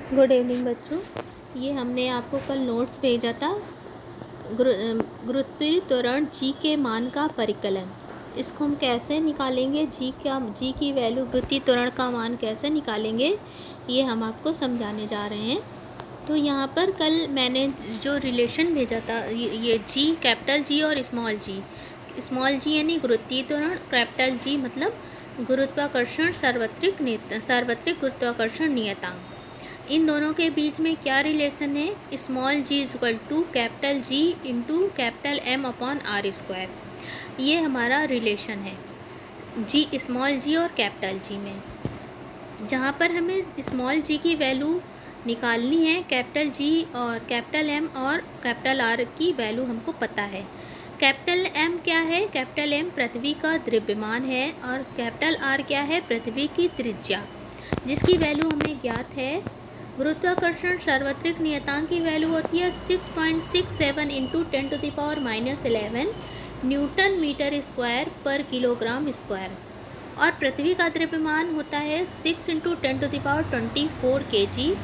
Good evening बच्चों। ये हमने आपको कल नोट्स भेजा था गुरुत्वीय त्वरण जी के मान का परिकलन। इसको हम कैसे निकालेंगे, जी की वैल्यू गुरुत्वीय त्वरण का मान कैसे निकालेंगे, ये हम आपको समझाने जा रहे हैं। तो यहाँ पर कल मैंने जो रिलेशन भेजा था, ये जी, कैपिटल जी और स्मॉल जी यानी गुरुत्वीय त्वरण, कैपिटल जी मतलब गुरुत्वाकर्षण सार्वत्रिक गुरुत्वाकर्षण नियतांक। इन दोनों के बीच में क्या रिलेशन है? Small g is equal to capital G into capital M upon R square. ये हमारा रिलेशन है जी, स्मॉल जी और कैपिटल जी में, जहाँ पर हमें स्मॉल जी की वैल्यू निकालनी है, कैपिटल जी और कैपिटल एम और कैपिटल आर की वैल्यू हमको पता है। कैपिटल एम क्या है? कैपिटल एम पृथ्वी का द्रव्यमान है और कैपिटल आर क्या है? पृथ्वी की त्रिज्या, जिसकी वैल्यू हमें ज्ञात है। गुरुत्वाकर्षण सार्वत्रिक नियतांक की वैल्यू होती है 6.67 इंटू 10⁻11 न्यूटन मीटर स्क्वायर पर किलोग्राम स्क्वायर, और पृथ्वी का द्रव्यमान होता है 6 इंटू 10⁻24 kg,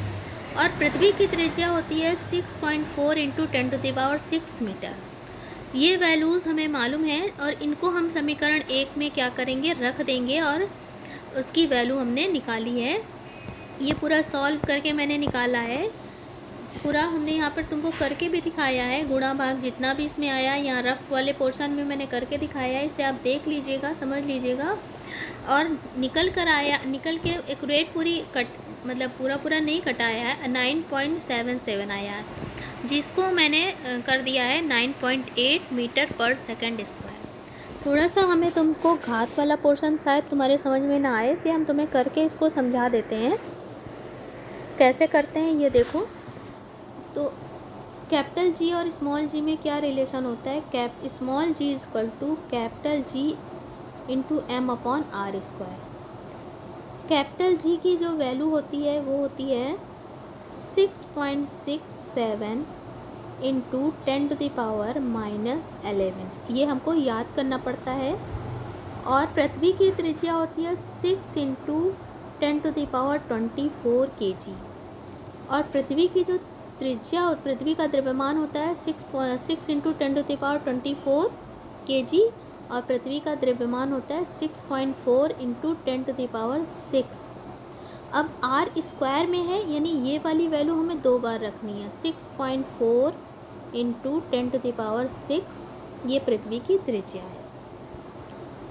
और पृथ्वी की त्रिज्या होती है 6.4 इंटू 10⁻6 मीटर। ये वैल्यूज़ हमें मालूम है और इनको हम समीकरण 1 में क्या करेंगे, रख देंगे और उसकी वैल्यू हमने निकाली है। ये पूरा सॉल्व करके मैंने निकाला है, पूरा हमने यहाँ पर तुमको करके भी दिखाया है। गुणा भाग जितना भी इसमें आया है, यहाँ रफ वाले पोर्शन में मैंने करके दिखाया है, इसे आप देख लीजिएगा, समझ लीजिएगा। और निकल के एक्यूरेट पूरी मतलब पूरा नहीं कटाया है, 9.77 आया है, जिसको मैंने कर दिया है 9.8 मीटर पर सेकेंड स्क्वायर। थोड़ा सा हमें तुमको घात वाला पोर्शन शायद तुम्हारे समझ में ना आए, इसलिए हम तुम्हें करके इसको समझा देते हैं। कैसे करते हैं ये देखो। तो कैपिटल जी और स्मॉल जी में क्या रिलेशन होता है? Small g is equal to capital G into M upon R square. Capital G की जो वैल्यू होती है वो होती है 6.67 इंटू 10⁻11। ये हमको याद करना पड़ता है। और पृथ्वी की त्रिज्या होती है 6 इंटू 10⁻24 kg, और पृथ्वी की जो त्रिज्या, पृथ्वी का द्रव्यमान होता है 6 इंटू 10⁻24 kg, और पृथ्वी का द्रव्यमान होता है 6.4 इंटू 10⁻6। अब आर स्क्वायर में है, यानी ये वाली वैल्यू हमें दो बार रखनी है, 6.4 इंटू 10⁻6, ये पृथ्वी की त्रिज्या है।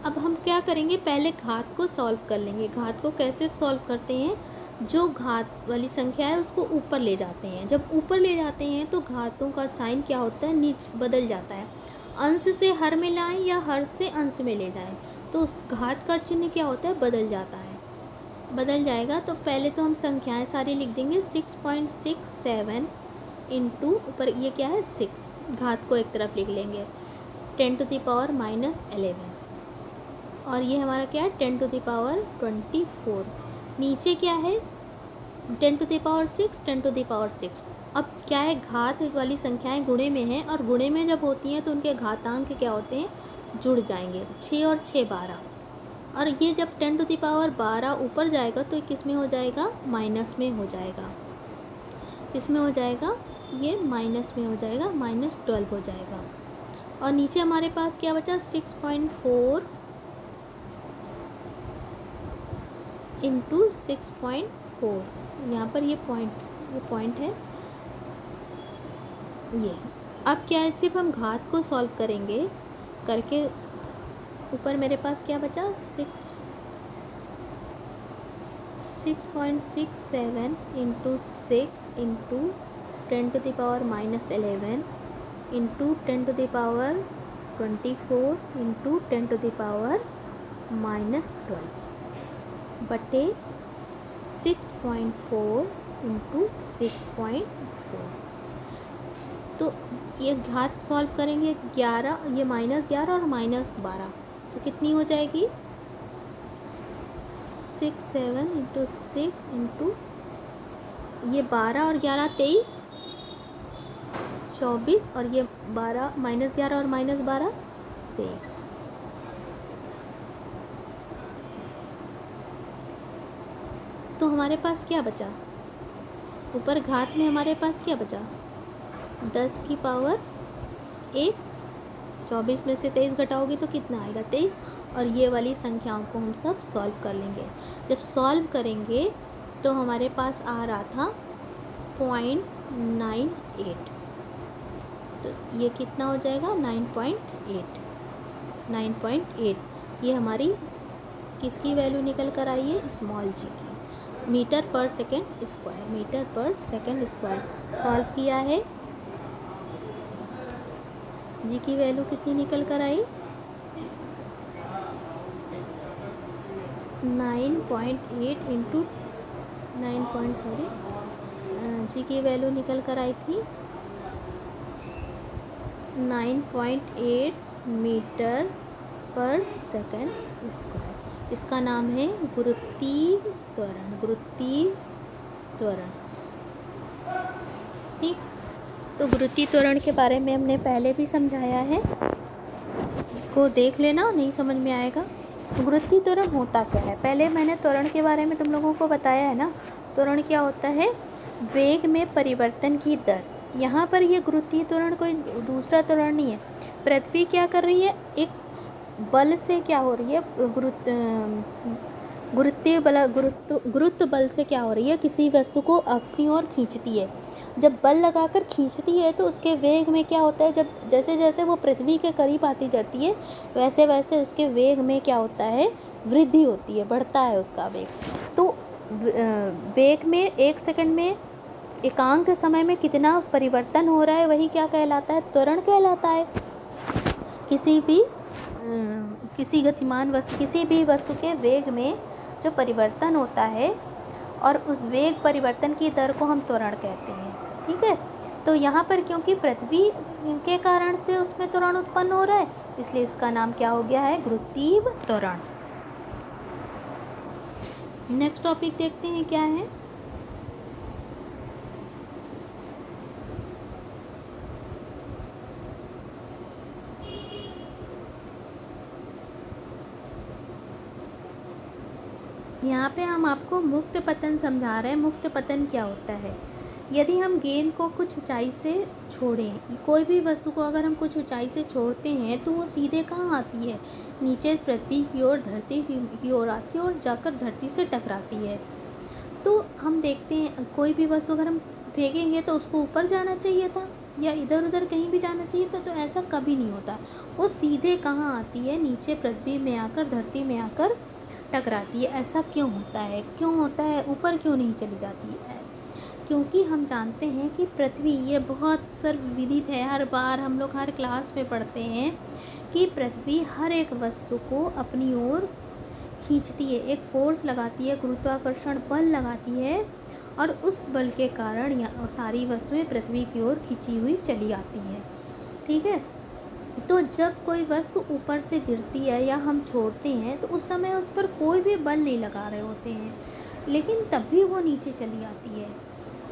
अब हम क्या करेंगे, पहले घात को सॉल्व कर लेंगे। घात को कैसे सॉल्व करते हैं? जो घात वाली संख्या है उसको ऊपर ले जाते हैं। जब ऊपर ले जाते हैं तो घातों का साइन क्या होता है, नीचे बदल जाता है। अंश से हर में लाएं या हर से अंश में ले जाएं, तो उस घात का चिन्ह क्या होता है, बदल जाता है, बदल जाएगा। तो पहले तो हम संख्याएं सारी लिख देंगे, 6.67 इंटू, ऊपर ये क्या है 6, घात को एक तरफ लिख लेंगे, 10⁻11, और ये हमारा क्या है 10⁻24। नीचे क्या है 10⁻6, 10⁻6। अब क्या है, घात वाली संख्याएं गुणे में हैं, और गुणे में जब होती हैं तो उनके घातांक क्या होते हैं, जुड़ जाएंगे, 6 और 6 12। और ये जब 10⁻12 ऊपर जाएगा तो किस में हो जाएगा, माइनस में हो जाएगा। किस में हो जाएगा, ये माइनस में हो जाएगा, -12 हो जाएगा। और नीचे हमारे पास क्या बचा, 6.4 इंटू 6.4, यहाँ पर ये पॉइंट है ये। अब क्या है, सिर्फ हम घात को सॉल्व करेंगे, करके ऊपर मेरे पास क्या बचा, 6.67 इंटू 6 इंटू 10⁻11 इंटू 10⁻24 इंटू 10⁻12 बटे 6.4 इंटू 6.4। तो ये घात सॉल्व करेंगे 11, ये -11 और -12, तो कितनी हो जाएगी, 7 इंटू 6 इंटू ये 12 और 11 23, 24, और ये 12 -11 और -12 23। तो हमारे पास क्या बचा, ऊपर घात में हमारे पास क्या बचा, 10 की पावर 1। 24 में से 23 घटाओगे तो कितना आएगा, 23। और ये वाली संख्याओं को हम सब सॉल्व कर लेंगे। जब सॉल्व करेंगे तो हमारे पास आ रहा था 0.98। तो ये कितना हो जाएगा, 9.8। ये हमारी किसकी वैल्यू निकल कर आई है, स्मॉल जी की, मीटर पर सेकेंड स्क्वायर। सॉल्व किया है, जी की वैल्यू कितनी निकल कर आई, 9.8 इंटू 9 जी की वैल्यू निकल कर आई थी 9.8 मीटर पर सेकेंड स्क्वायर। इसका नाम है गुरुत्वीय त्वरण। ठीक, तो गुरुत्वीय त्वरण के बारे में हमने पहले भी समझाया है, इसको देख लेना, नहीं समझ में आएगा। गुरुत्वीय त्वरण होता क्या है, पहले मैंने त्वरण के बारे में तुम लोगों को बताया है ना। त्वरण क्या होता है, वेग में परिवर्तन की दर। यहाँ पर ये गुरुत्वीय त्वरण कोई दूसरा त्वरण नहीं है। पृथ्वी क्या कर रही है, एक बल से क्या हो रही है, गुरुत्व बल से क्या हो रही है, किसी वस्तु को अपनी ओर खींचती है। जब बल लगाकर खींचती है तो उसके वेग में क्या होता है, जब जैसे जैसे वो पृथ्वी के करीब आती जाती है वैसे वैसे उसके वेग में क्या होता है, वृद्धि होती है, बढ़ता है उसका वेग। तो वेग में 1 सेकंड में एकांक समय में कितना परिवर्तन हो रहा है, वही क्या कहलाता है, त्वरण कहलाता है। किसी गतिमान वस्तु, किसी भी वस्तु के वेग में जो परिवर्तन होता है और उस वेग परिवर्तन की दर को हम त्वरण कहते हैं। ठीक है, तो यहाँ पर क्योंकि पृथ्वी के कारण से उसमें त्वरण उत्पन्न हो रहा है, इसलिए इसका नाम क्या हो गया है, गुरुत्वीय त्वरण। नेक्स्ट टॉपिक देखते हैं क्या है। यहाँ पे हम आपको मुक्त पतन समझा रहे हैं। मुक्त पतन क्या होता है, यदि हम गेंद को कुछ ऊंचाई से छोड़ें, कोई भी वस्तु को अगर हम कुछ ऊंचाई से छोड़ते हैं तो वो सीधे कहाँ आती है, नीचे पृथ्वी की ओर, धरती की ओर आती है और जाकर धरती से टकराती है। तो हम देखते हैं कोई भी वस्तु अगर हम फेंकेंगे तो उसको ऊपर जाना चाहिए था या इधर उधर कहीं भी जाना चाहिए था, तो ऐसा कभी नहीं होता। वो सीधे कहाँ आती है, नीचे पृथ्वी में आकर, धरती में आकर टकराती है। ऐसा क्यों होता है, ऊपर क्यों नहीं चली जाती है? क्योंकि हम जानते हैं कि पृथ्वी, ये बहुत सर्वविदित है, हर बार हम लोग हर क्लास में पढ़ते हैं कि पृथ्वी हर एक वस्तु को अपनी ओर खींचती है, एक फोर्स लगाती है, गुरुत्वाकर्षण बल लगाती है, और उस बल के कारण सारी वस्तुएं पृथ्वी की ओर खींची हुई चली आती हैं। ठीक है, तो जब कोई वस्तु ऊपर से गिरती है या हम छोड़ते हैं तो उस समय उस पर कोई भी बल नहीं लगा रहे होते हैं, लेकिन तब भी वो नीचे चली आती है।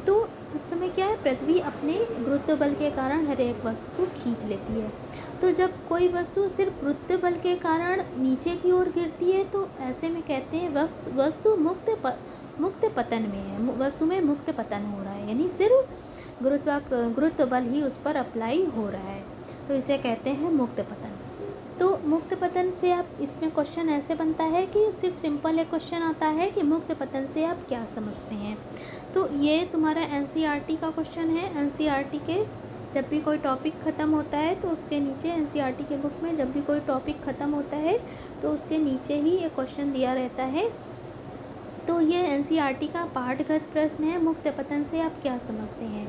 तो उस समय क्या है, पृथ्वी अपने गुरुत्व बल के कारण हर एक वस्तु को खींच लेती है। तो जब कोई वस्तु सिर्फ गुरुत्व बल के कारण नीचे की ओर गिरती है तो ऐसे में कहते हैं वस्तु मुक्त पतन में है, वस्तु में मुक्त पतन हो रहा है, यानी सिर्फ गुरुत्व बल ही उस पर अप्लाई हो रहा है, तो इसे कहते हैं मुक्त पतन। तो मुक्त पतन से आप, इसमें क्वेश्चन ऐसे बनता है कि सिर्फ सिंपल एक क्वेश्चन आता है कि मुक्त पतन से आप क्या समझते हैं। तो ये तुम्हारा एनसीईआरटी का क्वेश्चन है। एनसीईआरटी के जब भी कोई टॉपिक ख़त्म होता है तो उसके नीचे, एनसीईआरटी के बुक में जब भी कोई टॉपिक ख़त्म होता है तो उसके नीचे ही एक क्वेश्चन दिया रहता है। तो ये एनसीईआरटी का पाठगत प्रश्न है, मुक्त पतन से आप क्या समझते हैं।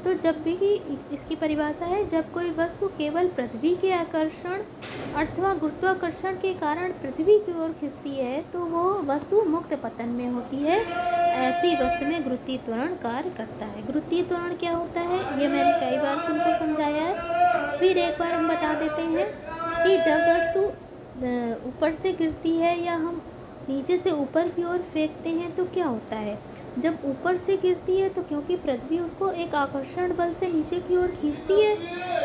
तो जब भी इसकी परिभाषा है, जब कोई वस्तु केवल पृथ्वी के आकर्षण अथवा गुरुत्वाकर्षण के कारण पृथ्वी की ओर खिंचती है तो वो वस्तु मुक्त पतन में होती है। ऐसी वस्तु में गुरुत्वीय त्वरण कार्य करता है। गुरुत्वीय त्वरण क्या होता है ये मैंने कई बार तुमको समझाया है, फिर एक बार हम बता देते हैं कि जब वस्तु ऊपर से गिरती है या हम नीचे से ऊपर की ओर फेंकते हैं तो क्या होता है, जब ऊपर से गिरती है तो क्योंकि पृथ्वी उसको एक आकर्षण बल से नीचे की ओर खींचती है,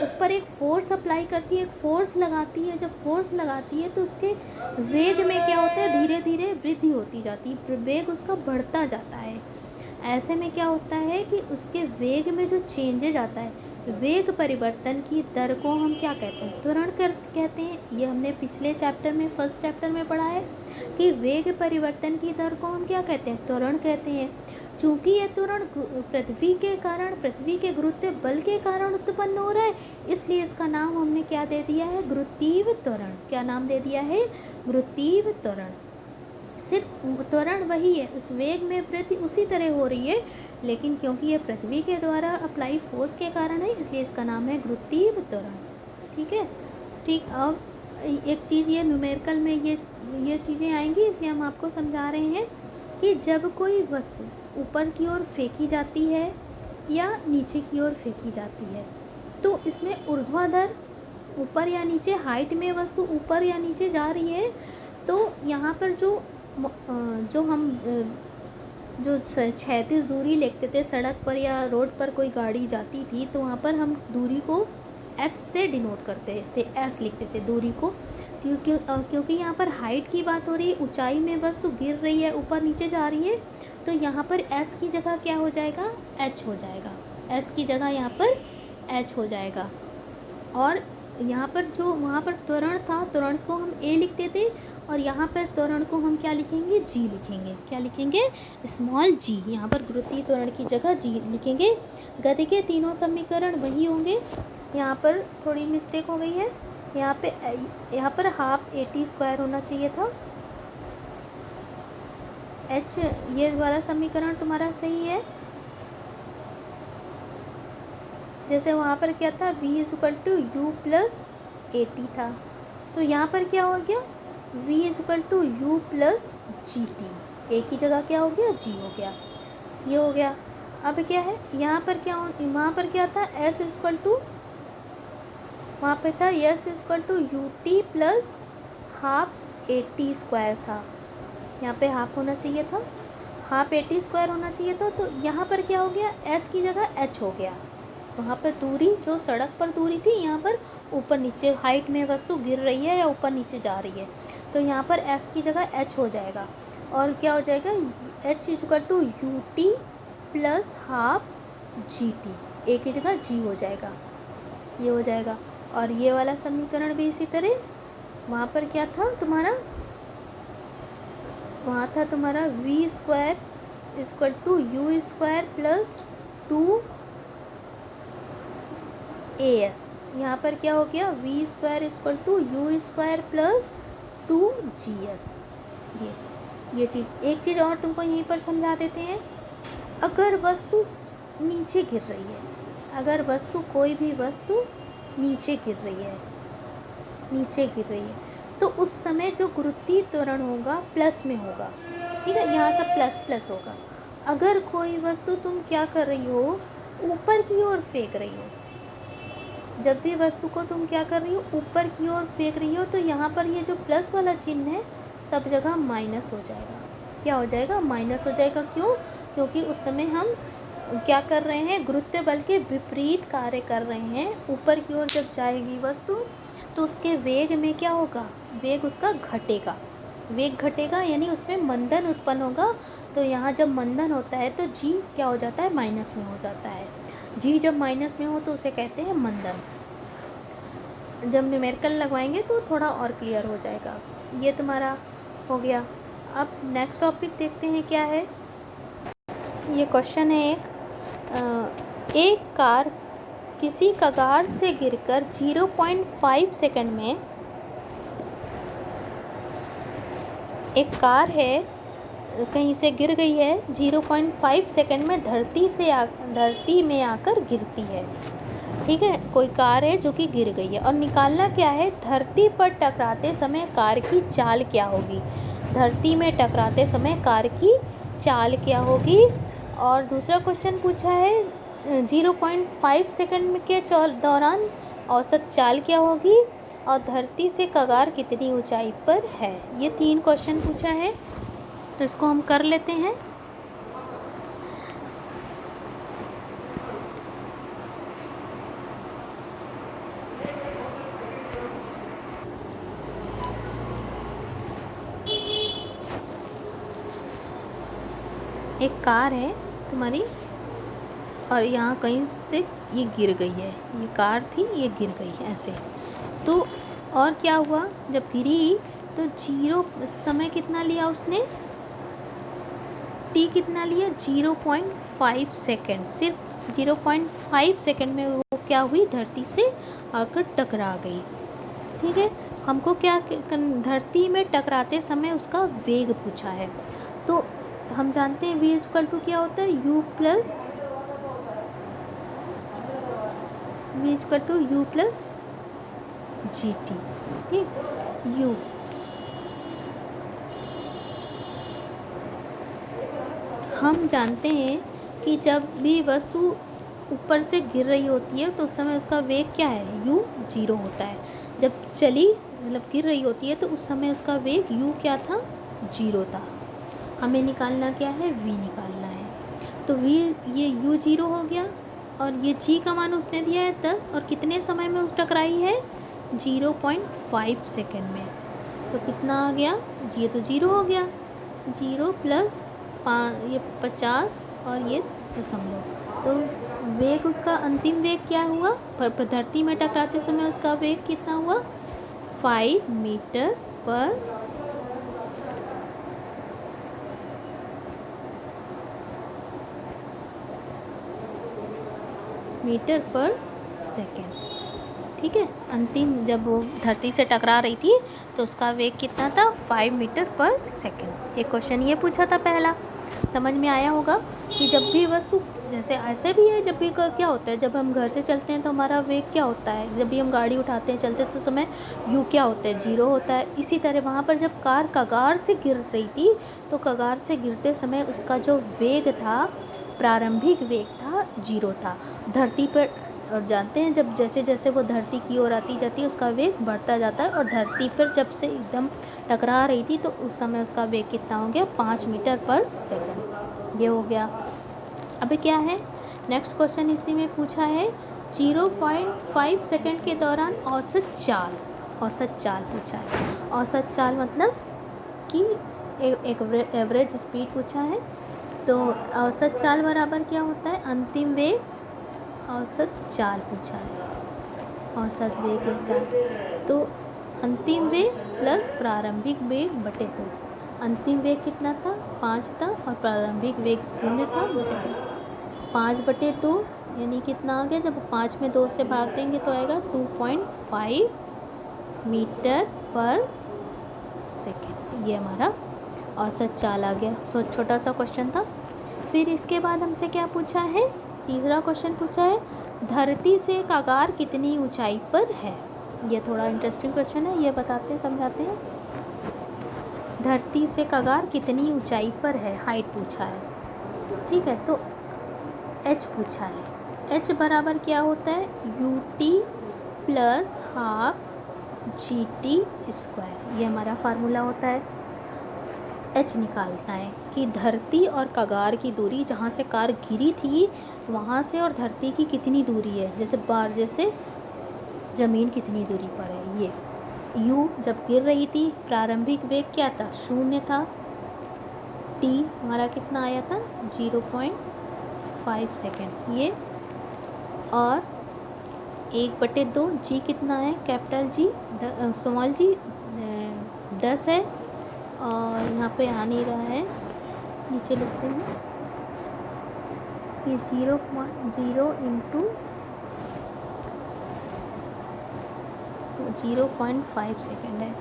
उस पर एक फोर्स अप्लाई करती है, एक फोर्स लगाती है। जब फोर्स लगाती है तो उसके वेग में क्या होता है, धीरे धीरे वृद्धि होती जाती है, वेग उसका बढ़ता जाता है। ऐसे में क्या होता है कि उसके वेग में जो चेंजेज आता है, वेग परिवर्तन की दर को हम क्या कहते हैं, त्वरण कहते हैं। ये हमने पिछले चैप्टर में, फर्स्ट चैप्टर में पढ़ा है कि वेग परिवर्तन की दर को हम क्या कहते हैं, त्वरण कहते हैं। चूँकि यह त्वरण पृथ्वी के गुरुत्व बल के कारण उत्पन्न हो रहा है, इसलिए इसका नाम हमने क्या दे दिया है, गुरुत्वीय त्वरण। क्या नाम दे दिया है, गुरुत्वीय त्वरण। सिर्फ त्वरण वही है, उस वेग में वृद्धि उसी तरह हो रही है, लेकिन क्योंकि ये पृथ्वी के द्वारा अप्लाई फोर्स के कारण है, इसलिए इसका नाम है गुरुत्वीय त्वरण। ठीक है, ठीक। अब एक चीज़ ये न्यूमेरिकल में ये चीज़ें आएंगी, इसलिए हम आपको समझा रहे हैं कि जब कोई वस्तु ऊपर की ओर फेंकी जाती है या नीचे की ओर फेंकी जाती है, तो इसमें ऊर्ध्वाधर, ऊपर या नीचे, हाइट में वस्तु ऊपर या नीचे जा रही है, तो यहाँ पर जो हम जो क्षैतिज दूरी लिखते थे, सड़क पर या रोड पर कोई गाड़ी जाती थी, तो वहाँ पर हम दूरी को एस से डिनोट करते थे, एस लिखते थे दूरी को, क्योंकि यहाँ पर हाइट की बात हो रही है, ऊंचाई में वस्तु गिर रही है, ऊपर नीचे जा रही है, तो यहाँ पर एस की जगह क्या हो जाएगा, एच हो जाएगा। एस की जगह यहाँ पर एच हो जाएगा। और यहाँ पर जो वहाँ पर त्वरण था, त्वरण को हम ए लिखते थे, और यहाँ पर त्वरण को हम क्या लिखेंगे, जी लिखेंगे। क्या लिखेंगे, स्मॉल जी। यहाँ पर गुरुत्वीय त्वरण की जगह जी लिखेंगे। गति के तीनों समीकरण वही होंगे। यहाँ पर थोड़ी मिस्टेक हो गई है, यहाँ पर हाफ AT² होना चाहिए था। एच, ये वाला समीकरण तुम्हारा सही है। जैसे वहाँ पर क्या था, V = U + AT था, तो यहाँ पर क्या हो गया, V = U + GT। ए की जगह क्या हो गया, G हो गया। ये हो गया। अब क्या है, यहाँ पर क्या वहाँ पर क्या था, S = वहाँ पे था S = UT + हाफ AT² था। यहाँ पे हाफ होना चाहिए था, हाफ AT² होना चाहिए था। तो यहाँ पर क्या हो गया, S की जगह H हो गया। वहाँ पर दूरी, जो सड़क पर दूरी थी, यहाँ पर ऊपर नीचे, हाइट में वस्तु गिर रही है या ऊपर नीचे जा रही है, तो यहाँ पर S की जगह H हो जाएगा। और क्या हो जाएगा, H = UT + हाफ GT। ए की जगह G हो जाएगा। ये हो जाएगा। और ये वाला समीकरण भी इसी तरह, वहाँ पर क्या था तुम्हारा, वहाँ था तुम्हारा V² = U² + 2AS। यहाँ पर क्या हो गया, V² = U² + 2GS। ये चीज़, एक चीज़ और तुमको यहीं पर समझा देते हैं। अगर वस्तु नीचे गिर रही है, अगर वस्तु, कोई भी वस्तु नीचे गिर रही है, तो उस समय जो गुरुत्वीय त्वरण होगा प्लस में होगा। ठीक है, यहाँ सब प्लस प्लस होगा। अगर कोई वस्तु तुम क्या कर रही हो, ऊपर की ओर फेंक रही हो, जब भी वस्तु को तुम क्या कर रही हो, ऊपर की ओर फेंक रही हो, तो यहाँ पर ये जो प्लस वाला चिन्ह है, सब जगह माइनस हो जाएगा। क्या हो जाएगा, माइनस हो जाएगा। क्यों, क्योंकि उस समय हम क्या कर रहे हैं, गुरुत्व बल के विपरीत कार्य कर रहे हैं। ऊपर की ओर जब जाएगी वस्तु, तो उसके वेग में क्या होगा, वेग उसका घटेगा, वेग घटेगा, यानी उसमें मंदन उत्पन्न होगा। तो यहाँ जब मंदन होता है तो जी क्या हो जाता है, माइनस में हो जाता है। जी जब माइनस में हो तो उसे कहते हैं मंदन। जब न्यूमेरिकल लगवाएंगे तो थोड़ा और क्लियर हो जाएगा। ये तुम्हारा हो गया। अब नेक्स्ट टॉपिक देखते हैं क्या है। ये क्वेश्चन है, एक कार किसी कगार से गिरकर 0.5 सेकंड में, एक कार है कहीं से गिर गई है, 0.5 सेकंड में धरती में आकर गिरती है। ठीक है, कोई कार है जो कि गिर गई है, और निकालना क्या है, धरती पर टकराते समय कार की चाल क्या होगी। धरती में टकराते समय कार की चाल क्या होगी। और दूसरा क्वेश्चन पूछा है 0.5 सेकंड के दौरान औसत चाल क्या होगी, और धरती से कगार कितनी ऊंचाई पर है। ये 3 क्वेश्चन पूछा है, तो इसको हम कर लेते हैं। एक कार है तुम्हारी, और यहाँ कहीं से ये गिर गई है, ये कार थी, ये गिर गई ऐसे। तो और क्या हुआ, जब गिरी तो 0 समय कितना लिया उसने, टी कितना लिया, 0.5 सेकेंड। सिर्फ 0.5 सेकेंड में वो क्या हुई, धरती से आकर टकरा गई। ठीक है, हमको क्या धरती में टकराते समय उसका वेग पूछा है। तो हम जानते हैं v इक्वल टू क्या होता है, u प्लस जी टी। ठीक, u हम जानते हैं कि जब भी वस्तु ऊपर से गिर रही होती है तो उस समय उसका वेग क्या है, u 0 होता है। जब चली मतलब गिर रही होती है तो उस समय उसका वेग u क्या था, 0 था। हमें निकालना क्या है, v निकालना है। तो v ये u 0 हो गया, और ये g का मान उसने दिया है 10, और कितने समय में उस टकराई है, 0.5 सेकेंड में। तो कितना आ गया, ये तो 0 हो गया, 0 प्लस ये 50 और ये दशमलव। तो वेग उसका अंतिम वेग क्या हुआ, पर धरती में टकराते समय उसका वेग कितना हुआ, 5 मीटर पर सेकेंड। ठीक है, अंतिम जब वो धरती से टकरा रही थी तो उसका वेग कितना था, 5 मीटर पर सेकेंड। एक क्वेश्चन ये पूछा था पहला, समझ में आया होगा कि जब भी वस्तु, जैसे ऐसे भी है, जब भी क्या होता है, जब हम घर से चलते हैं तो हमारा वेग क्या होता है, जब भी हम गाड़ी उठाते हैं चलते तो समय u क्या होता है, 0 होता है। इसी तरह वहाँ पर जब कार कगार से गिर रही थी तो कगार से गिरते समय उसका जो वेग था, प्रारंभिक वेग था, 0 था। धरती पर, और जानते हैं जब जैसे जैसे वो धरती की ओर आती जाती है उसका वेग बढ़ता जाता है, और धरती पर जब से एकदम टकरा रही थी तो उस समय उसका वेग कितना हो गया, 5 मीटर पर सेकेंड। ये हो गया। अभी क्या है, नेक्स्ट क्वेश्चन इसी में पूछा है, 0.5 सेकेंड के दौरान औसत चाल पूछा है। औसत चाल मतलब कि एक एवरेज स्पीड पूछा है। तो औसत चाल बराबर क्या होता है, अंतिम वेग औसत चाल पूछा है, औसत वेग या चाल। तो अंतिम वेग प्लस प्रारंभिक वेग बटे 2। अंतिम वेग कितना था, 5 था, और प्रारंभिक वेग 0 था, बटे 2। 5 बटे 2 यानी कितना आ गया, जब 5 में 2 से भाग देंगे तो आएगा 2.5 मीटर पर सेकेंड। ये हमारा औसत चाल आ गया। सो छोटा सा क्वेश्चन था। फिर इसके बाद हमसे क्या पूछा है, तीसरा क्वेश्चन पूछा है, धरती से कगार कितनी ऊंचाई पर है। ये थोड़ा इंटरेस्टिंग क्वेश्चन है, ये बताते हैं, समझाते हैं। धरती से कगार कितनी ऊंचाई पर है, हाइट पूछा है। ठीक है, तो h पूछा है। h बराबर क्या होता है, ut plus half gt square. ये हमारा फार्मूला होता है। h निकालना है कि धरती और कगार की दूरी, जहाँ से कार गिरी थी वहाँ से और धरती की कितनी दूरी है, जैसे ज़मीन कितनी दूरी पर है। ये u जब गिर रही थी प्रारंभिक वेग क्या था, 0 था। t हमारा कितना आया था, 0.5 सेकेंड। ये और 1/2 g कितना है, कैपिटल जी, स्मॉल जी 10 है, और यहाँ पे आ नहीं रहा है, नीचे लिखते हैं, ये 0.0 इंटू 0.5 सेकेंड है।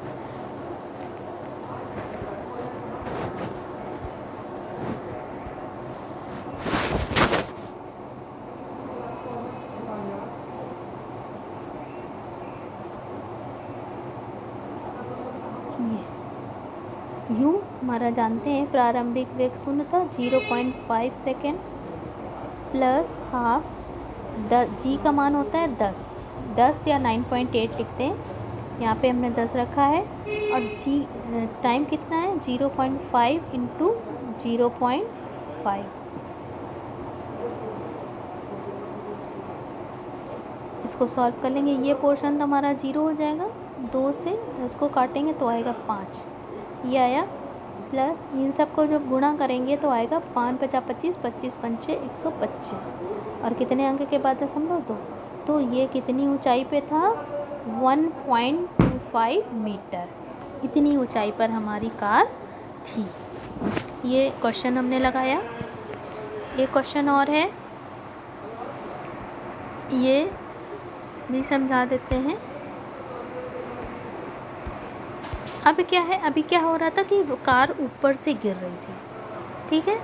u हमारा जानते हैं प्रारंभिक वेग 0 था, 0.5 सेकेंड प्लस हाफ g का मान होता है 10 या 9.8 लिखते हैं, यहाँ पे हमने 10 रखा है। और g टाइम कितना है, 0.5 इंटू 0.5। इसको सॉल्व कर लेंगे, ये पोर्शन तो हमारा 0 हो जाएगा, 2 से इसको काटेंगे तो आएगा 5, ये आया प्लस इन सबको जब गुणा करेंगे तो आएगा 5 × 25, 25 पंचे 125 और कितने अंक के बाद दशमलव 2। तो ये कितनी ऊंचाई पे था? 1.25 मीटर, इतनी ऊंचाई पर हमारी कार थी। ये क्वेश्चन हमने लगाया। एक क्वेश्चन और है, ये भी समझा देते हैं। अब क्या है, अभी क्या हो रहा था कि वो कार ऊपर से गिर रही थी, ठीक है।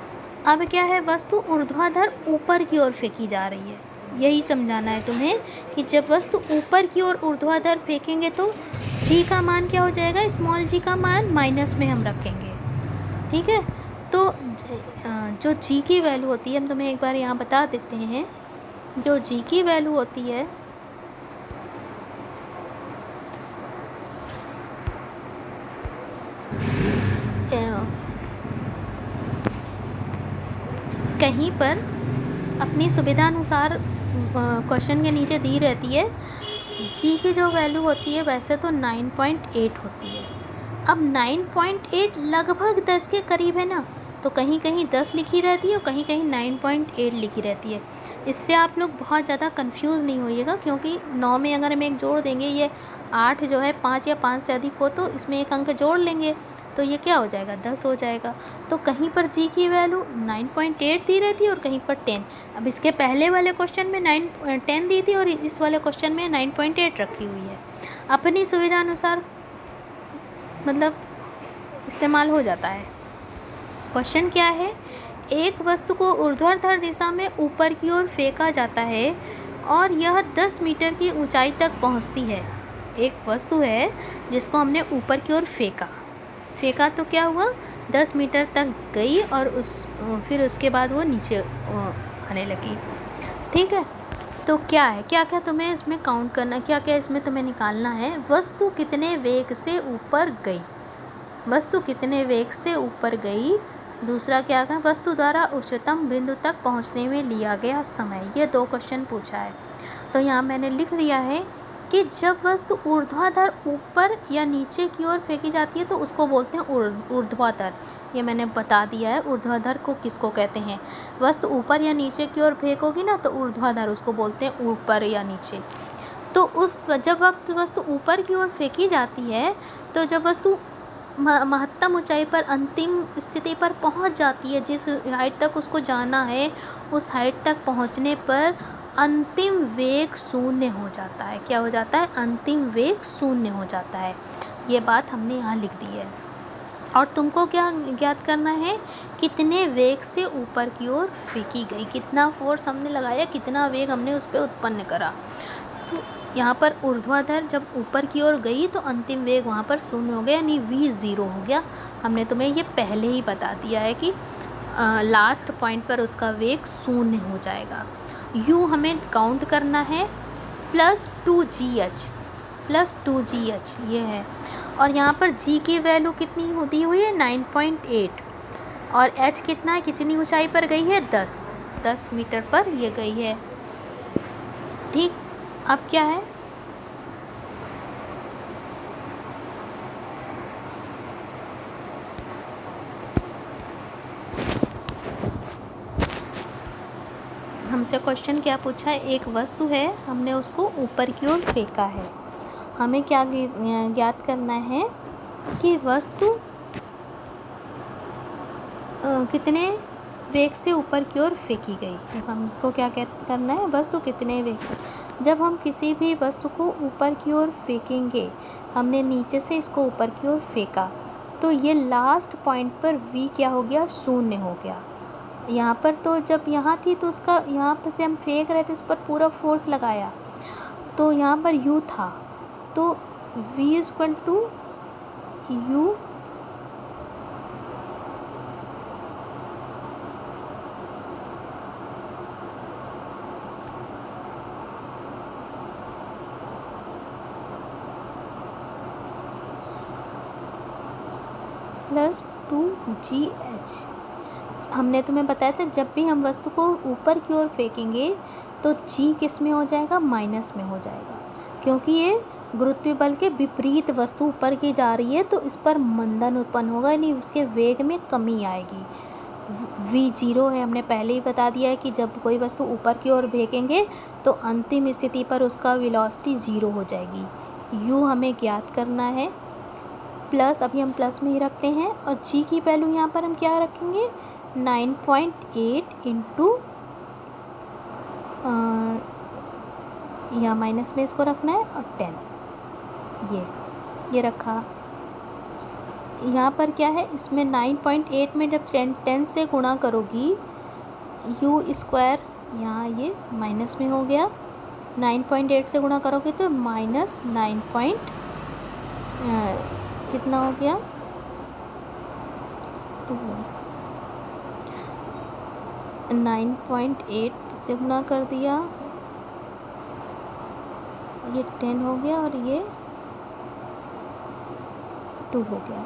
अब क्या है, वस्तु ऊर्ध्वाधर ऊपर की ओर फेंकी जा रही है। यही समझाना है तुम्हें कि जब वस्तु ऊपर की ओर ऊर्ध्वाधर फेंकेंगे तो जी का मान क्या हो जाएगा, स्मॉल जी का मान माइनस में हम रखेंगे, ठीक है। तो जो जी की वैल्यू होती है, हम तुम्हें एक बार यहाँ बता देते हैं। जो जी की वैल्यू होती है कहीं पर अपनी सुविधानुसार क्वेश्चन के नीचे दी रहती है। जी की जो वैल्यू होती है वैसे तो 9.8 होती है। अब 9.8 लगभग 10 के करीब है ना, तो कहीं कहीं 10 लिखी रहती है और कहीं कहीं 9.8 लिखी रहती है। इससे आप लोग बहुत ज़्यादा कंफ्यूज नहीं होइएगा, क्योंकि 9 में अगर हम एक जोड़ देंगे, ये 8 जो है 5 या 5 से अधिक हो तो इसमें एक अंक जोड़ लेंगे तो ये क्या हो जाएगा, 10 हो जाएगा। तो कहीं पर जी की वैल्यू 9.8 दी रहती है और कहीं पर 10। अब इसके पहले वाले क्वेश्चन में 10 दी थी और इस वाले क्वेश्चन में 9.8 रखी हुई है। अपनी सुविधा अनुसार मतलब इस्तेमाल हो जाता है। क्वेश्चन क्या है, एक वस्तु को ऊर्ध्वाधर दिशा में ऊपर की ओर फेंका जाता है और यह 10 मीटर की ऊंचाई तक पहुंचती है। एक वस्तु है जिसको हमने ऊपर की ओर फेंका तो क्या हुआ, 10 मीटर तक गई और फिर उसके बाद वो नीचे आने लगी, ठीक है। तो क्या है, क्या क्या तुम्हें इसमें काउंट करना, क्या क्या इसमें तुम्हें निकालना है। वस्तु कितने वेग से ऊपर गई, वस्तु कितने वेग से ऊपर गई। दूसरा क्या है, वस्तु द्वारा उच्चतम बिंदु तक पहुंचने में लिया गया समय। ये 2 क्वेश्चन पूछा है। तो यहाँ मैंने लिख दिया है कि जब वस्तु ऊर्ध्वाधर ऊपर या नीचे की ओर फेंकी जाती है तो उसको बोलते हैं ऊर्ध्वाधर। ये मैंने बता दिया है ऊर्ध्वाधर को किसको कहते हैं। वस्तु ऊपर या नीचे की ओर फेंकोगी ना तो ऊर्ध्वाधर, उसको बोलते हैं ऊपर या नीचे। तो जब वस्तु ऊपर की ओर फेंकी जाती है तो जब वस्तु महत्तम ऊंचाई पर अंतिम स्थिति पर पहुंच जाती है, जिस हाइट तक उसको जाना है उस हाइट तक पहुंचने पर अंतिम वेग 0 हो जाता है। क्या हो जाता है, अंतिम वेग 0 हो जाता है। ये बात हमने यहाँ लिख दी है। और तुमको क्या ज्ञात करना है, कितने वेग से ऊपर की ओर फेंकी गई, कितना फोर्स हमने लगाया, कितना वेग हमने उस पर उत्पन्न करा। तो यहाँ पर ऊर्ध्वाधर जब ऊपर की ओर गई तो अंतिम वेग वहाँ पर 0 हो गया, यानी v 0 हो गया। हमने तुम्हें ये पहले ही बता दिया है कि लास्ट पॉइंट पर उसका वेग 0 हो जाएगा। u हमें काउंट करना है +2gh, ये है। और यहाँ पर g की वैल्यू कितनी दी हुई है, 9.8, और h कितना है, कितनी ऊंचाई पर गई है, 10 मीटर पर ये गई है, ठीक। अब क्या है, हमसे क्वेश्चन क्या पूछा है, एक वस्तु है, हमने उसको ऊपर की ओर फेंका है। हमें क्या ज्ञात करना है कि वस्तु कितने वेग से ऊपर की ओर फेंकी गई। हमको क्या करना है, वस्तु कितने वेग से। जब हम किसी भी वस्तु को ऊपर की ओर फेंकेंगे, हमने नीचे से इसको ऊपर की ओर फेंका तो ये लास्ट पॉइंट पर v क्या हो गया, 0 हो गया। यहाँ पर तो जब यहाँ थी तो उसका यहाँ पर से हम फेंक रहे थे, इस पर पूरा फोर्स लगाया तो यहाँ पर u था, तो v = u +2gh। हमने तुम्हें बताया था जब भी हम वस्तु को ऊपर की ओर फेंकेंगे तो g किस में हो जाएगा, माइनस में हो जाएगा, क्योंकि ये गुरुत्वीय बल के विपरीत वस्तु ऊपर की जा रही है तो इस पर मंदन उत्पन्न होगा, यानी उसके वेग में कमी आएगी। v 0 है, हमने पहले ही बता दिया है कि जब कोई वस्तु ऊपर की ओर फेंकेंगे तो अंतिम स्थिति पर उसका वेलोसिटी 0 हो जाएगी। u हमें ज्ञात करना है, प्लस अभी हम प्लस में ही रखते हैं, और g की वैल्यू यहाँ पर हम क्या रखेंगे 9.8 इंटू, यहाँ माइनस में इसको रखना है, और 10 ये रखा। यहाँ पर क्या है, इसमें 9.8 में जब 10 से गुणा करोगी u स्क्वायर, यहाँ ये माइनस में हो गया, 9.8 से गुणा करोगे तो माइनस 9 कितना हो गया 9.8 से गुणा कर दिया, ये 10 हो गया और ये 2 हो गया।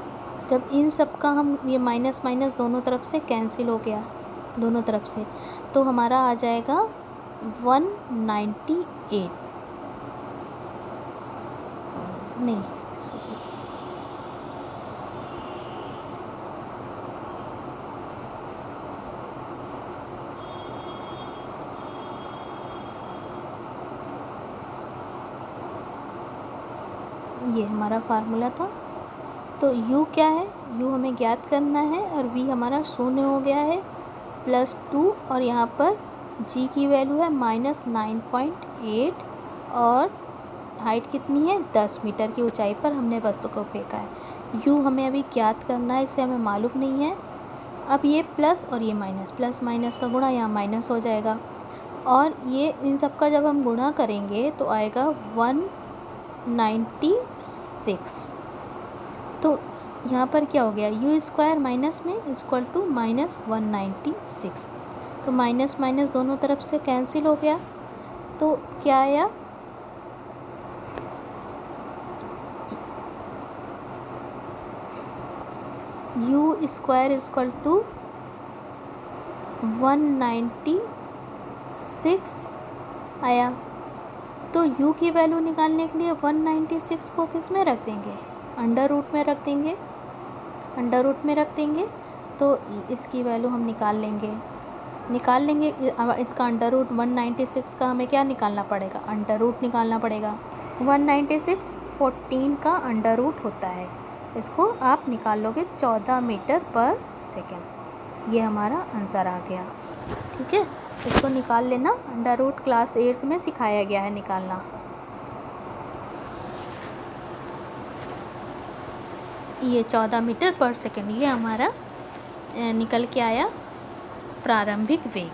जब इन सब का हम ये माइनस माइनस दोनों तरफ से कैंसिल हो गया, दोनों तरफ से, तो हमारा आ जाएगा 198 नहीं सॉरी ये हमारा फार्मूला था। तो u क्या है, u हमें ज्ञात करना है, और v हमारा 0 हो गया है, +2, और यहाँ पर g की वैल्यू है -9.8, और हाइट कितनी है 10 मीटर की ऊंचाई पर हमने वस्तु को फेंका है। u हमें अभी ज्ञात करना है, इसे हमें मालूम नहीं है। अब ये प्लस और ये माइनस, प्लस माइनस का गुणा यहाँ माइनस हो जाएगा, और ये इन सब का जब हम गुणा करेंगे तो आएगा 196। तो यहाँ पर क्या हो गया, u स्क्वायर माइनस में इक्वल टू -196, तो माइनस माइनस दोनों तरफ से कैंसिल हो गया, तो क्या आया u स्क्वायर इक्वल टू 196 आया। तो u की वैल्यू निकालने के लिए 196 को किस में रख देंगे, अंडर रूट में रख देंगे, अंडर रूट में रख देंगे, तो इसकी वैल्यू हम निकाल लेंगे इसका अंडर रूट 196 का हमें क्या निकालना पड़ेगा, अंडर रूट निकालना पड़ेगा। 196 14 का अंडर रूट होता है, इसको आप निकाल लोगे 14 मीटर पर सेकेंड। ये हमारा आंसर आ गया, ठीक है, इसको निकाल लेना, अंडर रूट क्लास 8th में सिखाया गया है निकालना। ये 14 मीटर पर सेकेंड ये हमारा निकल के आया प्रारंभिक वेग।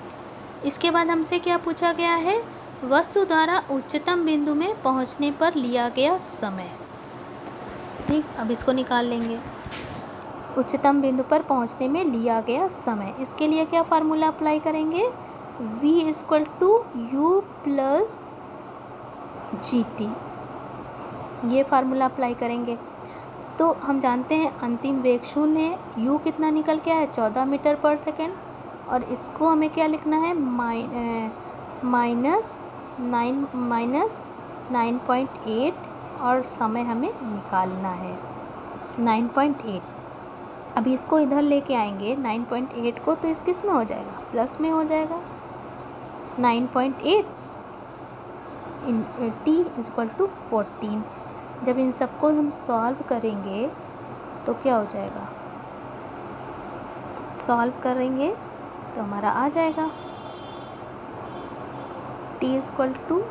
इसके बाद हमसे क्या पूछा गया है, वस्तु द्वारा उच्चतम बिंदु में पहुंचने पर लिया गया समय। ठीक, अब इसको निकाल लेंगे, उच्चतम बिंदु पर पहुंचने में लिया गया समय। इसके लिए क्या फार्मूला अप्लाई करेंगे, v equal to u plus gt, ये फार्मूला अप्लाई करेंगे। तो हम जानते हैं अंतिम वेग 0 है, u कितना निकल के आया 14 मीटर पर सेकेंड, और इसको हमें क्या लिखना है -9.8, और समय हमें निकालना है 9.8। अभी इसको इधर लेके आएंगे 9.8 को, तो इस किस में हो जाएगा, प्लस में हो जाएगा। 9.8 t इक्वल टू 14। जब इन सबको हम सॉल्व करेंगे तो क्या हो जाएगा, सॉल्व करेंगे तो हमारा आ जाएगा t इक्वल टू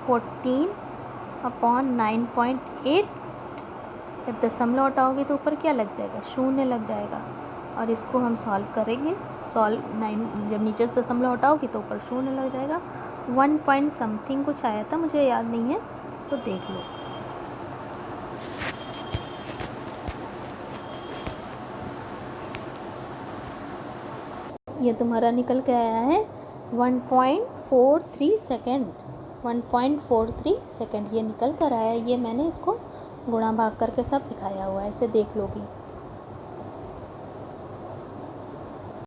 14/9.8। जब दशमलव हटाओगे तो ऊपर क्या लग जाएगा, 0 लग जाएगा, और इसको हम सॉल्व करेंगे, जब नीचे से दशमलव हटाओगे तो ऊपर 0 लग जाएगा। 1 पॉइंट समथिंग कुछ आया था, मुझे याद नहीं है, तो देख लो। ये तुम्हारा निकल के आया है 1.43 सेकेंड, 1.43 सेकेंड ये निकल कर आया। ये मैंने इसको गुणा भाग करके सब दिखाया हुआ है, ऐसे देख लोगी।